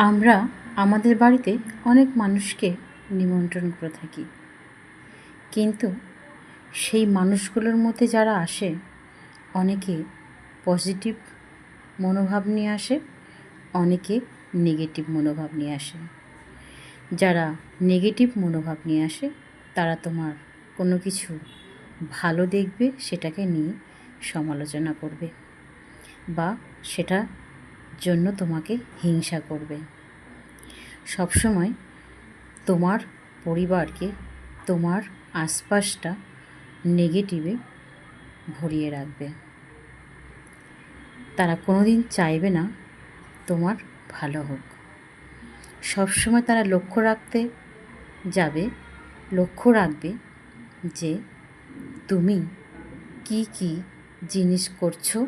আমরা আমাদের বাড়িতে অনেক মানুষকে নিমন্ত্রণ করে থাকি, কিন্তু সেই মানুষগুলোর মধ্যে যারা আসে অনেকে পজিটিভ মনোভাব নিয়ে আসে, অনেকে নেগেটিভ মনোভাব নিয়ে আসে। যারা নেগেটিভ মনোভাব নিয়ে আসে তারা তোমার কোনো কিছু ভালো দেখবে, সেটাকে নিয়ে সমালোচনা করবে বা সেটার জন্য তোমাকে হিংসা করবে। সবসময় তোমার পরিবারকে, তোমার আশপাশটা নেগেটিভে ভরিয়ে রাখবে। তারা কোনোদিন চাইবে না তোমার ভালো হোক। সবসময় তারা লক্ষ্য রাখবে যে তুমি কি কি জিনিস করছো,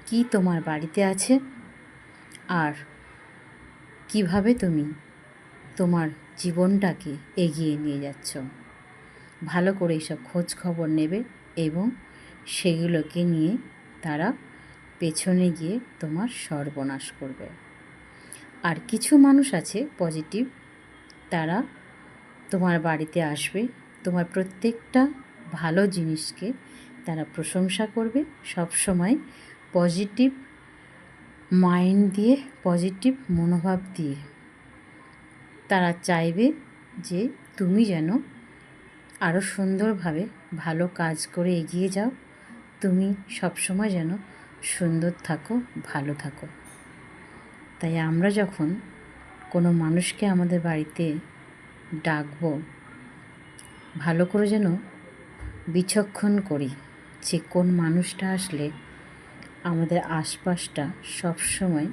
কি তোমার বাড়িতে আছে, আর কিভাবে তুমি তোমার জীবনটাকে এগিয়ে নিয়ে যাচ্ছ। ভালো করে এইসব খোঁজ খবর নেবে এবং সেগুলোকে নিয়ে তারা পেছনে গিয়ে তোমার সর্বনাশ করবে। আর কিছু মানুষ আছে পজিটিভ, তারা তোমার বাড়িতে আসবে, তোমার প্রত্যেকটা ভালো জিনিসকে তারা প্রশংসা করবে। সবসময় পজিটিভ মাইন্ড দিয়ে, পজিটিভ মনোভাব দিয়ে তারা চাইবে যে তুমি যেন আরও সুন্দরভাবে ভালো কাজ করে এগিয়ে যাও, তুমি সবসময় যেন সুন্দর থাকো, ভালো থাকো। তাই আমরা যখন কোনো মানুষকে আমাদের বাড়িতে ডাকবো, ভালো করে যেন বিচক্ষণ করি যে কোন মানুষটা আসলে আমাদের আশপাশটা সবসময়